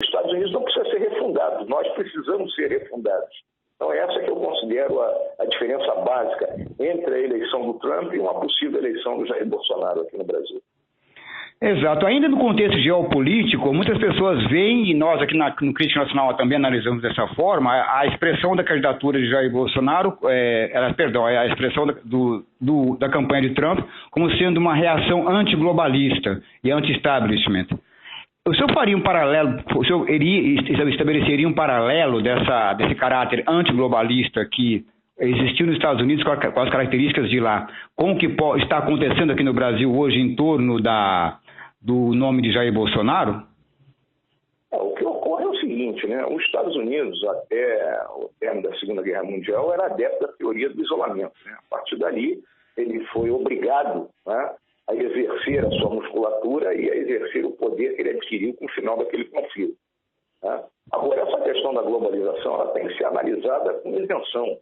Os Estados Unidos não precisa ser refundado, nós precisamos ser refundados. Então, essa que eu considero a diferença básica entre a eleição do Trump e uma possível eleição do Jair Bolsonaro aqui no Brasil. Exato. Ainda no contexto geopolítico, muitas pessoas veem, e nós aqui no Crítica Nacional também analisamos dessa forma, a expressão da candidatura de Jair Bolsonaro, a expressão da campanha de Trump, como sendo uma reação antiglobalista e anti-establishment. O senhor faria um paralelo, o senhor estabeleceria um paralelo desse caráter antiglobalista que existiu nos Estados Unidos com as características de lá, com o que está acontecendo aqui no Brasil hoje em torno do nome de Jair Bolsonaro? O que ocorre é o seguinte, né? Os Estados Unidos, até o término da Segunda Guerra Mundial, era adepto da teoria do isolamento, né? A partir dali, ele foi obrigado, né, a exercer a sua musculatura e a exercer o poder que ele adquiriu com o final daquele conflito, né? Agora, essa questão da globalização ela tem que ser analisada com isenção,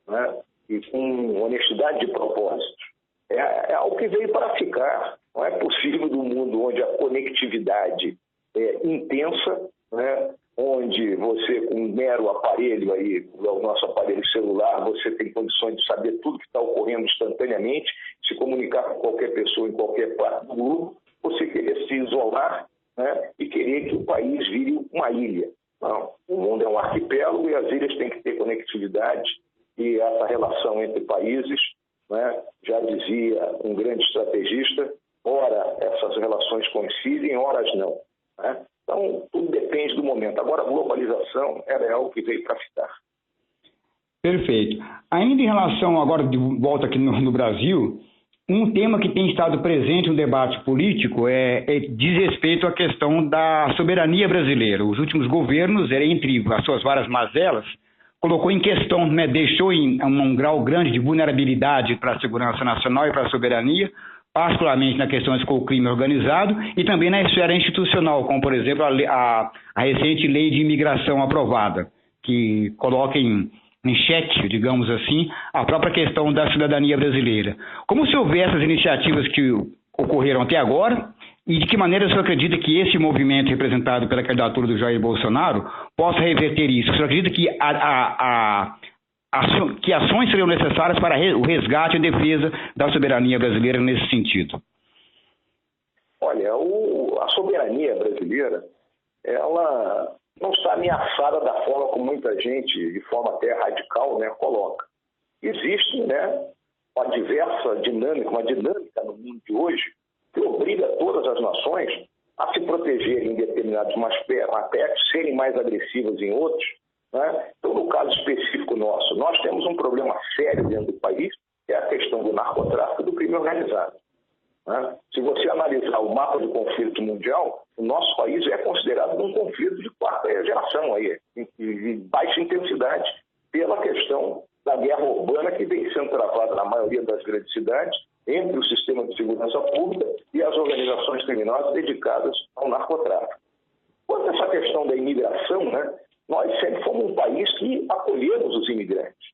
né, e com honestidade de propósito. É algo que veio para ficar. Não é possível no mundo onde a conectividade é intensa, né, onde você, com um mero aparelho, aí, o nosso aparelho celular, você tem condições de saber tudo que está ocorrendo instantaneamente, se comunicar com qualquer pessoa em qualquer parte do mundo, você querer se isolar, né, e querer que o país vire uma ilha. Não, o mundo é um arquipélago e as ilhas têm que ter conectividade, e essa relação entre países, né, já dizia um grande estrategista, ora essas relações coincidem, horas não, né? Então, tudo depende do momento. Agora, a globalização é algo que veio para ficar. Perfeito. Ainda em relação, agora de volta aqui no Brasil, um tema que tem estado presente no debate político diz respeito à questão da soberania brasileira. Os últimos governos, entre as suas várias mazelas, colocou em questão, né, deixou em um grau grande de vulnerabilidade para a segurança nacional e para a soberania, particularmente na questão com o crime organizado e também na esfera institucional, como, por exemplo, a recente lei de imigração aprovada, que coloca em xeque, digamos assim, a própria questão da cidadania brasileira. Como o senhor vê essas iniciativas que ocorreram até agora e de que maneira o senhor acredita que esse movimento representado pela candidatura do Jair Bolsonaro possa reverter isso? O senhor acredita que ações seriam necessárias para o resgate e defesa da soberania brasileira nesse sentido? Olha, a soberania brasileira, ela não está ameaçada da forma como muita gente, de forma até radical, né, coloca. Existe, né, uma dinâmica no mundo de hoje que obriga todas as nações a se protegerem em determinados aspectos, serem mais agressivas em outros, né? Então, no caso específico nosso, nós temos um problema sério dentro do país, que é a questão do narcotráfico e do crime organizado, né? Se você analisar o mapa do conflito mundial, o nosso país é considerado um conflito de quarta geração, aí, de baixa intensidade, pela questão da guerra urbana que vem sendo travada na maioria das grandes cidades, entre o sistema de segurança pública e as organizações criminosas dedicadas ao narcotráfico. Quanto a essa questão da imigração, né, nós sempre fomos um país que acolhemos os imigrantes,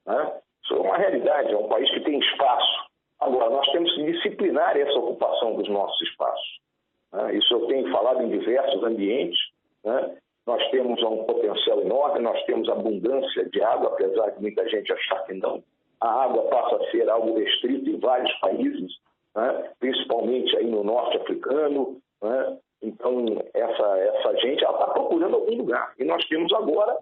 né? Isso é uma realidade, é um país que tem espaço. Agora, nós temos que disciplinar essa ocupação dos nossos espaços, né? Isso eu tenho falado em diversos ambientes, né? Nós temos um potencial enorme, nós temos abundância de água, apesar de muita gente achar que não. A água passa a ser algo restrito em vários países, né? Principalmente aí no norte africano, né? Então, essa gente está procurando algum lugar. E nós temos agora,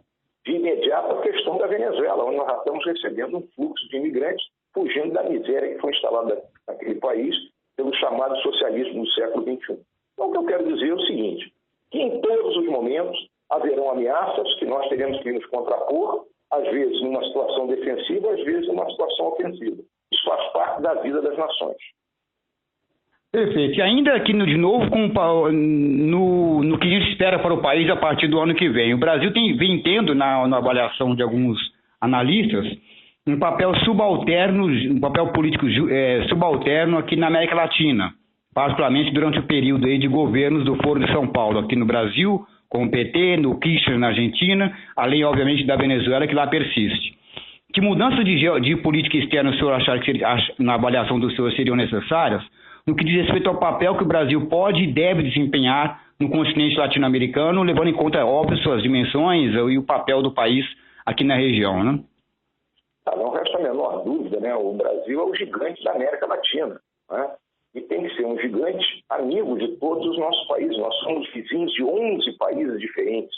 de imediato, a questão da Venezuela, onde nós já estamos recebendo um fluxo de imigrantes fugindo da miséria que foi instalada naquele país pelo chamado socialismo do século XXI. Então, o que eu quero dizer é o seguinte, que em todos os momentos haverão ameaças que nós teremos que nos contrapor, às vezes numa situação defensiva, às vezes numa situação ofensiva. Isso faz parte da vida das nações. Perfeito. E ainda aqui, de novo, no que a gente espera para o país a partir do ano que vem. O Brasil vem tendo, na avaliação de alguns analistas, um papel subalterno, um papel político subalterno aqui na América Latina, particularmente durante o período aí de governos do Foro de São Paulo, aqui no Brasil, com o PT, no Kirchner na Argentina, além, obviamente, da Venezuela, que lá persiste. Que mudanças de política externa o senhor achar que, na avaliação do senhor, seriam necessárias, no que diz respeito ao papel que o Brasil pode e deve desempenhar no continente latino-americano, levando em conta, óbvio, suas dimensões e o papel do país aqui na região, né? Não resta a menor dúvida, né? O Brasil é o gigante da América Latina, né? E tem que ser um gigante amigo de todos os nossos países. Nós somos vizinhos de 11 países diferentes.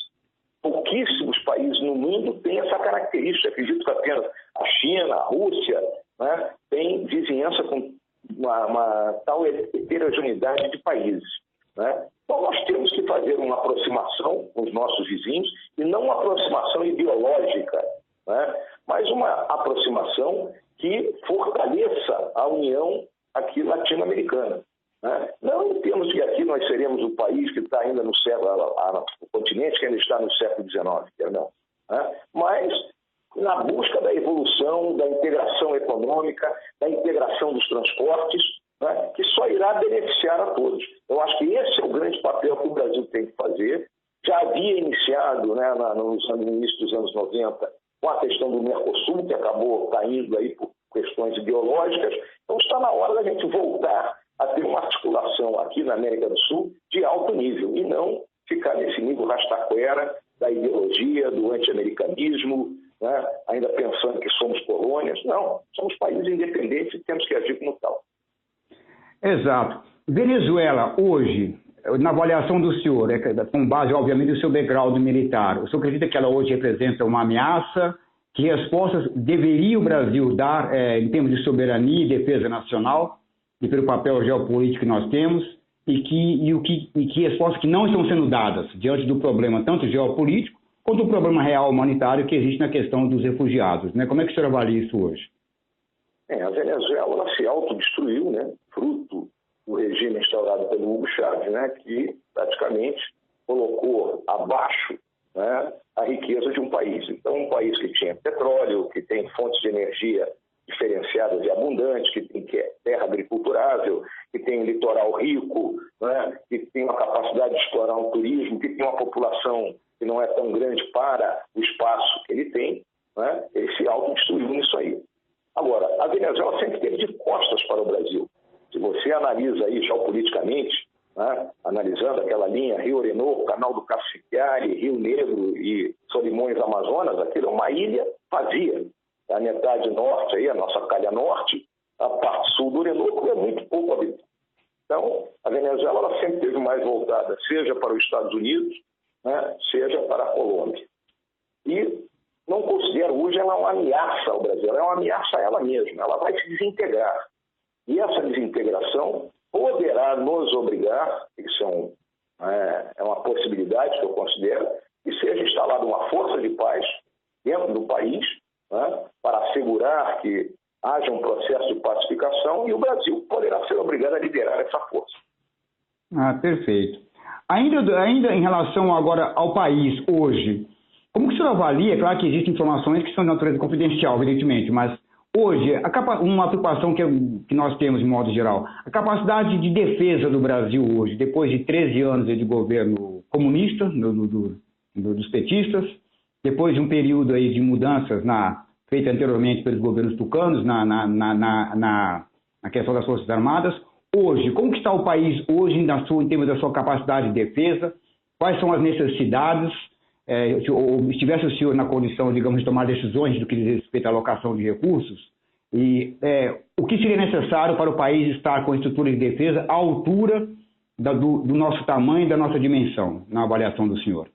Pouquíssimos países no mundo têm essa característica. Acredito que apenas a China, a Rússia, né, tem vizinhança com uma tal heterogeneidade de países, né? Então nós temos que fazer uma aproximação com os nossos vizinhos, e não uma aproximação ideológica, né, mas uma aproximação que fortaleça a união aqui latino-americana, né? Não em termos de que aqui nós seremos o país que está ainda no século, o continente que ainda está no século XIX, não, né? Mas na busca da evolução, da integração econômica, da integração dos transportes, né, que só irá beneficiar a todos. Eu acho que esse é o grande papel que o Brasil tem que fazer. Já havia iniciado, né, no início dos anos 90 com a questão do Mercosul, que acabou caindo aí por questões ideológicas. Então está na hora da gente voltar a ter uma articulação aqui na América do Sul de alto nível, e não ficar nesse nível rastaquera da ideologia, do anti-americanismo, né, ainda pensando que somos colônias. Não, somos países independentes e temos que agir como tal. Exato. Venezuela, hoje, na avaliação do senhor, com base, obviamente, no seu background militar, o senhor acredita que ela hoje representa uma ameaça? Que respostas deveria o Brasil dar em termos de soberania e defesa nacional, e pelo papel geopolítico que nós temos, e que respostas que não estão sendo dadas diante do problema tanto geopolítico quanto do problema real humanitário que existe na questão dos refugiados, né? Como é que o senhor avalia isso hoje? A Venezuela se autodestruiu, né, fruto do regime instaurado pelo Hugo Chávez, né, que praticamente colocou abaixo, né, a riqueza de um país. Então, um país que tinha petróleo, que tem fontes de energia diferenciadas e abundantes, que tem terra agriculturável, que tem um litoral rico, né, que tem uma capacidade de explorar um turismo, que tem uma população que não é tão grande para o espaço que ele tem, né, ele se autodestruiu nisso aí. Agora, a Venezuela sempre esteve de costas para o Brasil. Se você analisa aí geopoliticamente, né, analisando aquela linha Rio Orinoco, Canal do Cassiquiare, Rio Negro e Solimões Amazonas, aquilo é uma ilha vazia. A metade norte, aí, a nossa calha norte, a parte sul do Orinoco é muito pouco habitada. Então, a Venezuela ela sempre esteve mais voltada, seja para os Estados Unidos, né, seja para a Colômbia. E não considero hoje ela uma ameaça ao Brasil, ela é uma ameaça a ela mesma, ela vai se desintegrar. E essa desintegração poderá nos obrigar, isso é uma possibilidade que eu considero, que seja instalada uma força de paz dentro do país, né, para assegurar que haja um processo de pacificação, e o Brasil poderá ser obrigado a liderar essa força. Perfeito. Ainda em relação agora ao país hoje, como que o senhor avalia? Claro que existem informações que são de natureza confidencial, evidentemente, mas hoje, uma preocupação que nós temos, de modo geral, a capacidade de defesa do Brasil hoje, depois de 13 anos de governo comunista, dos petistas, depois de um período aí de mudanças feita anteriormente pelos governos tucanos na questão das Forças Armadas, hoje, como que está o país hoje em termos da sua capacidade de defesa? Quais são as necessidades? Ou estivesse o senhor na condição, digamos, de tomar decisões do que diz respeito à alocação de recursos, e o que seria necessário para o país estar com a estrutura de defesa à altura do nosso tamanho e da nossa dimensão, na avaliação do senhor?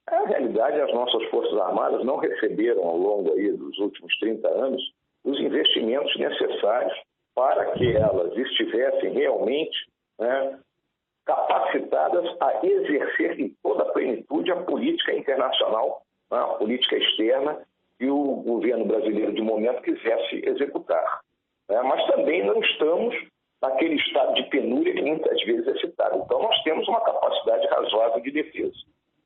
Na realidade, as nossas Forças Armadas não receberam, ao longo aí dos últimos 30 anos, os investimentos necessários para que elas estivessem realmente, né, capacitadas a exercer em toda a plenitude a política internacional, né, a política externa que o governo brasileiro, de momento, quisesse executar. Mas também não estamos naquele estado de penúria que muitas vezes é citado. Então, nós temos uma capacidade razoável de defesa,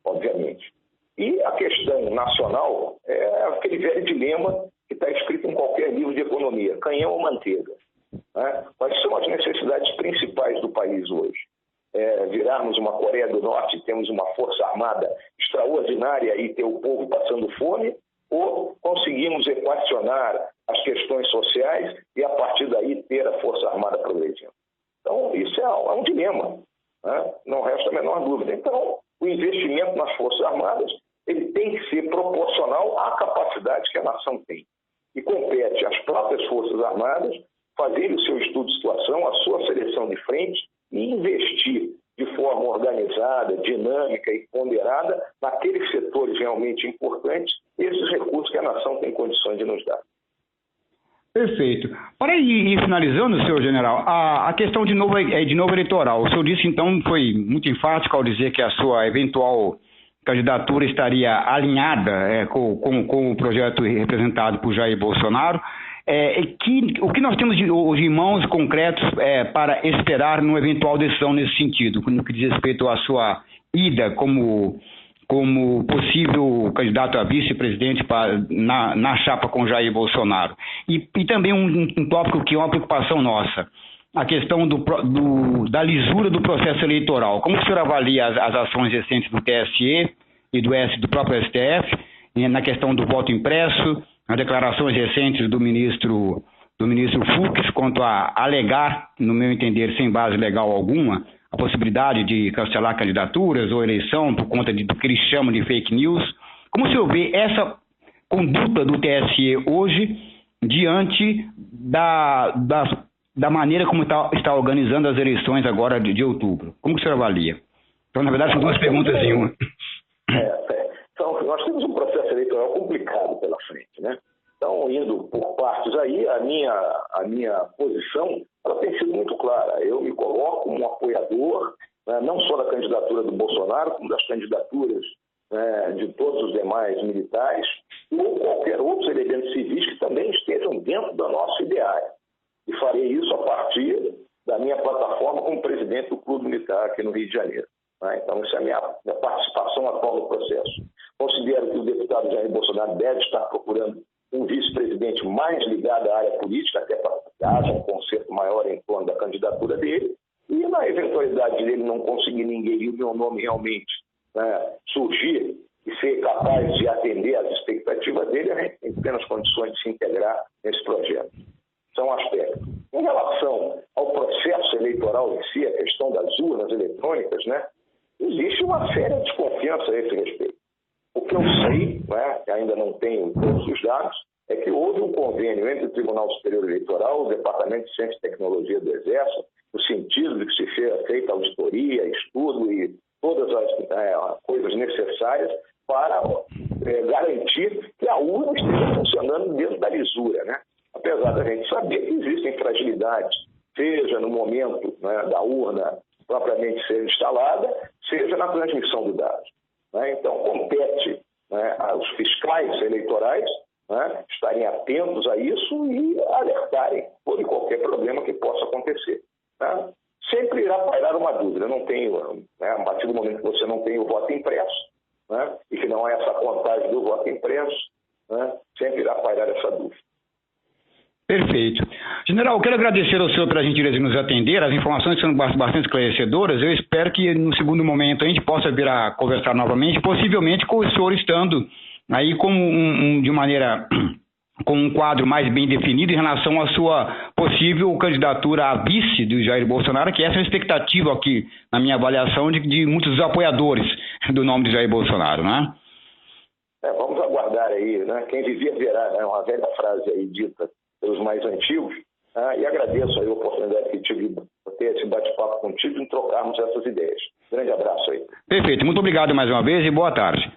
obviamente. E a questão nacional é aquele velho dilema que está escrito em qualquer livro de economia: canhão ou manteiga? Quais são as necessidades principais do país hoje? Virarmos uma Coreia do Norte, temos uma força armada extraordinária e ter o povo passando fome, ou conseguimos equacionar as questões sociais e, a partir daí, ter a força armada progredindo? Então, isso é um dilema. né? Não resta a menor dúvida. Então, o investimento nas Forças Armadas ele tem que ser proporcional à capacidade que a nação tem. E compete às próprias Forças Armadas fazerem o seu estudo de situação, a sua seleção de frente e investir de forma organizada, dinâmica e ponderada naqueles setores realmente importantes, esses recursos que a nação tem condições de nos dar. Perfeito. Para ir finalizando, senhor general, a questão de novo eleitoral. O senhor disse, então, foi muito enfático ao dizer que a sua eventual candidatura estaria alinhada com o projeto representado por Jair Bolsonaro. O que nós temos hoje em mãos concretos para esperar numa eventual decisão nesse sentido, no que diz respeito à sua ida como possível candidato a vice-presidente na chapa com Jair Bolsonaro? E também um tópico que é uma preocupação nossa, a questão da lisura do processo eleitoral. Como o senhor avalia as ações recentes do TSE e do próprio STF na questão do voto impresso, as declarações recentes do ministro Fux quanto a alegar, no meu entender, sem base legal alguma, a possibilidade de cancelar candidaturas ou eleição por conta do que eles chamam de fake news? Como o senhor vê essa conduta do TSE hoje diante da maneira como está organizando as eleições agora de outubro? Como o senhor avalia? Então, na verdade, são duas perguntas em uma. Então, nós temos um processo eleitoral complicado pela frente, né? Então, indo por partes aí, a minha posição ela tem sido muito clara. Eu me coloco como um apoiador, né, não só da candidatura do Bolsonaro, como das candidaturas de todos os demais militares ou qualquer outros elementos civis que também estejam dentro do nosso ideário. E farei isso a partir da minha plataforma como presidente do Clube Militar aqui no Rio de Janeiro. Né? Então, essa é a minha participação atual no processo. Considero que o deputado Jair Bolsonaro deve estar procurando um vice-presidente mais ligado à área política, até para que haja um concerto maior em torno da candidatura dele, e na eventualidade dele não conseguir ninguém e o meu nome realmente surgir e ser capaz de atender às expectativas dele, a gente tem plenas condições de se integrar nesse projeto. Isso é um aspecto. Em relação ao processo eleitoral em si, a questão das urnas eletrônicas, né, existe uma séria desconfiança a esse respeito. O que eu sei, que ainda não tenho todos os dados, é que houve um convênio entre o Tribunal Superior Eleitoral, o Departamento de Ciência e Tecnologia do Exército, no sentido de que se seja feita auditoria, estudo e todas as coisas necessárias para garantir que a urna esteja funcionando dentro da lisura, né? Apesar da gente saber que existem fragilidades, seja no momento da urna propriamente ser instalada, seja na transmissão do dado. Então, compete aos fiscais eleitorais estarem atentos a isso e alertarem por qualquer problema que possa acontecer. Sempre irá pairar uma dúvida. Eu não tenho, a partir do momento que você não tem o voto impresso, e que não há essa contagem do voto impresso, sempre irá pairar essa dúvida. Perfeito. General, eu quero agradecer ao senhor pela gentileza de nos atender, as informações são bastante esclarecedoras. Eu espero que no segundo momento a gente possa vir a conversar novamente, possivelmente com o senhor estando aí com um quadro mais bem definido em relação à sua possível candidatura a vice do Jair Bolsonaro, que essa é uma expectativa aqui, na minha avaliação, de muitos apoiadores do nome de Jair Bolsonaro, né? Vamos aguardar aí, Quem vivia verá, uma velha frase aí dita pelos mais antigos, e agradeço aí a oportunidade que tive de ter esse bate-papo contigo e trocarmos essas ideias. Grande abraço aí. Perfeito, muito obrigado mais uma vez e boa tarde.